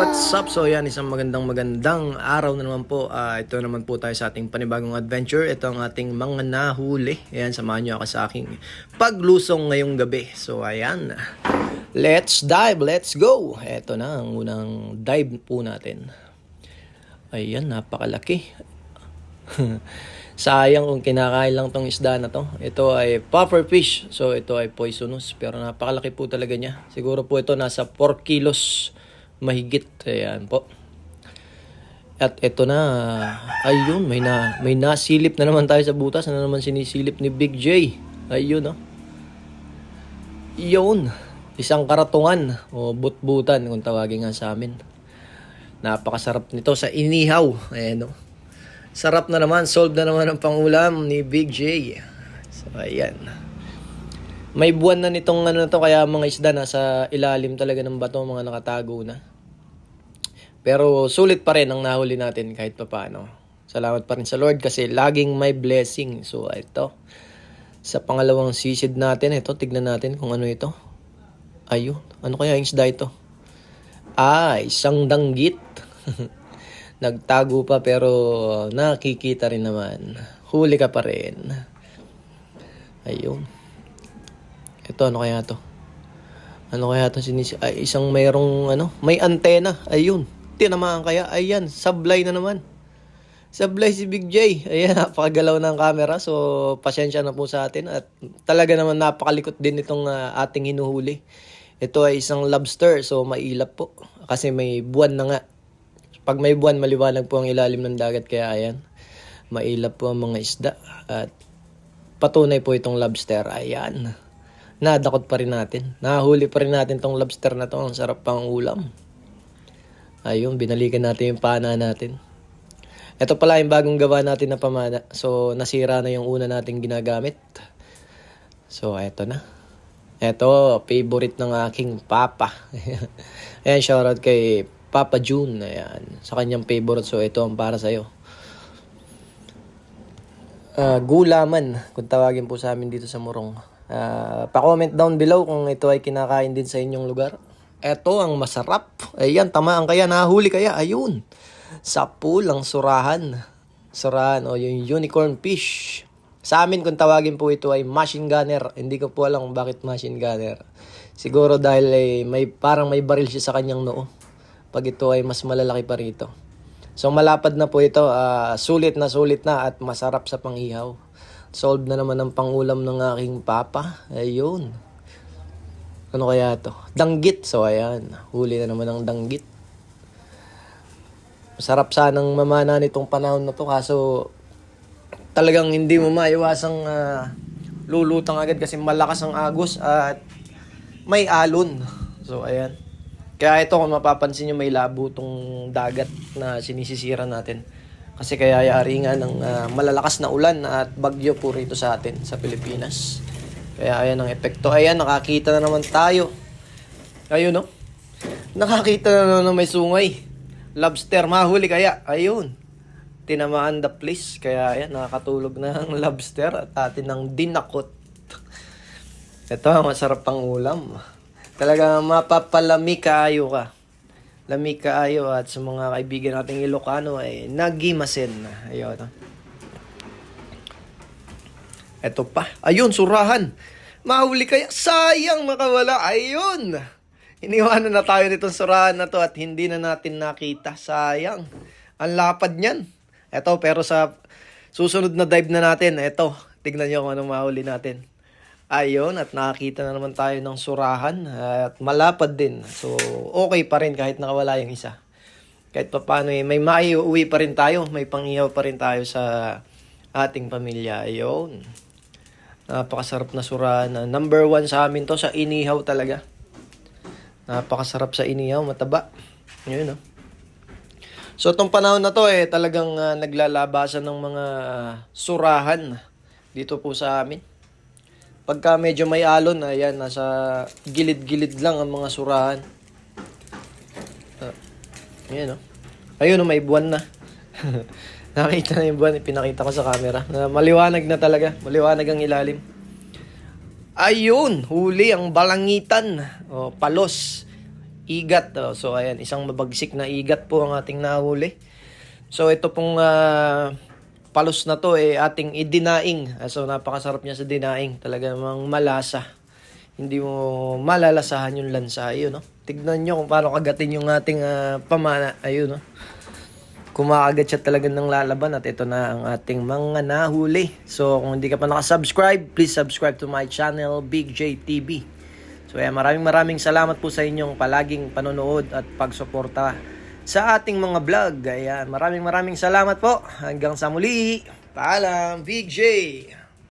What's up? So yan, isang magandang araw na naman po. Ito naman po tayo sa ating panibagong adventure. Ito ang ating mga nahuli. Ayan, samahan nyo ako sa aking paglusong ngayong gabi. So ayan, let's dive, let's go. Ito na ang unang dive po natin. Ayan, napakalaki. Sayang kung kinakain lang tong isda na to. Ito ay puffer fish. So ito ay poisonous. Pero napakalaki po talaga niya. Siguro po ito nasa 4 kilos mahigit. Ayan po. At ito na. Ayun, may nasilip na naman tayo sa butas. Ano naman sinisilip ni Big J? Ayun, no? Yun. Isang karatungan o butbutan kung tawagin nga sa amin. Napakasarap nito sa inihaw. Ayan, no? Sarap na naman. Solve na naman ang pangulam ni Big J. So, ayan. May buwan na nitong ano na to, kaya mga isda nasa ilalim talaga ng bato, mga nakatago na. Pero sulit pa rin ang nahuli natin kahit pa paano. Salamat pa rin sa Lord kasi laging may blessing. So, ito. Sa pangalawang sisid natin, ito, tignan natin kung ano ito. Ayun. Ano kaya yung isda ito? Isang danggit. Nagtago pa pero nakikita rin naman. Huli ka pa rin. Ayun. Ito, ano kaya to? Ano kaya to? Isang mayroong may antena. Ayun. Tinamaan kaya. Ayan, sablay na naman. Sablay si Big J. Ayan, napakagalaw ng camera. So, pasensya na po sa atin. At talaga naman napakalikot din itong ating hinuhuli. Ito ay isang lobster. So, mailap po. Kasi may buwan na nga. Pag may buwan, maliwanag po ang ilalim ng dagat. Kaya ayan, mailap po ang mga isda. At patunay po itong lobster. Ayan. Nadakot pa rin natin. Nahuli pa rin natin tong lobster na to. Ang sarap pang ulam. Ayun, binalikan natin yung pana natin. Ito pala yung bagong gawa natin na pamana. So, nasira na yung una nating ginagamit. So, eto na. Eto, favorite ng aking papa. Ayan, shoutout kay Papa June. Ayan, sa kanyang favorite. So, ito ang para sa'yo. Gulaman, kung tawagin po sa amin dito sa Morong. Pa-comment down below kung ito ay kinakain din sa inyong lugar. Ito ang masarap. Ayan, tamaan kaya, nahuli kaya. Ayun, sa pulang surahan. Surahan o yung unicorn fish. Sa amin kung tawagin po ito ay machine gunner. Hindi ko po alam kung bakit machine gunner. Siguro dahil parang may baril siya sa kanyang noo. Pag ito ay mas malalaki pa rito. So malapad na po ito. Sulit na at masarap sa panghihaw. Solve na naman ang pangulam ng aking papa. Ayun. Ano kaya to? Danggit. So ayan, huli na naman ang danggit. Masarap sanang mamana nitong panahon na to. Kaso talagang hindi mo maiwasang lulutang agad kasi malakas ang agos at may alon. So ayan. Kaya ito kung mapapansin nyo, may labo tong dagat na sinisisira natin. Kasi kaya yari nga ng malalakas na ulan at bagyo po rito sa atin sa Pilipinas. Kaya ayan ang epekto. Ayan, nakakita na naman tayo. Ayun, no? Nakakita na naman may sungay. Lobster, mahuli kaya. Ayun. Tinamaan the place. Kaya ayan, nakakatulog na ang lobster at atin ng dinakot. Ito, masarap pang ulam. Talagang mapapalami kaayo ka. Lami kaayo at sa mga kaibigan nating Ilocano ay nagimasen. Ayun, no? Eto pa. Ayun, surahan. Mahuli kaya. Sayang makawala. Ayun. Iniwanan na tayo nitong surahan na to at hindi na natin nakita. Sayang. Ang lapad niyan. Eto, pero sa susunod na dive na natin, eto, tignan nyo kung anong mahuli natin. Ayun, at nakakita na naman tayo ng surahan at malapad din. So, okay pa rin kahit nakawala yung isa. Kahit pa paano may maiuwi pa rin tayo. May panghihaw pa rin tayo sa ating pamilya. Ayun. Napakasarap na surahan. Number 1 sa amin to, sa inihaw talaga. Napakasarap sa inihaw, mataba. Yun, no? So, itong panahon na to, talagang naglalabasan ng mga surahan dito po sa amin. Pagka medyo may alon, ayan, nasa gilid-gilid lang ang mga surahan. Ayan, no? Ayun, no, may buwan na. Nakita na yung buwan, pinakita ko sa camera. Maliwanag na talaga. Maliwanag ang ilalim. Ayun, huli ang balangitan. O, palos. igat. So ayan, isang mabagsik na igat po ang ating nahuli. So ito pong palos na to ating idinaing. So napakasarap niya sa dinaing. Talaga namang malasa. Hindi mo malalasahan yung lansa. Ayun, no? Tignan nyo kung paano kagatin yung ating pamana. Ayun, no? Kumakagat siya talaga ng lalaban at ito na ang ating mga nahuli. So kung hindi ka pa nakasubscribe, please subscribe to my channel, Big J TV. So maraming salamat po sa inyong palaging panonood at pagsuporta sa ating mga vlog. Ayan, maraming salamat po. Hanggang sa muli. Paalam, Big J!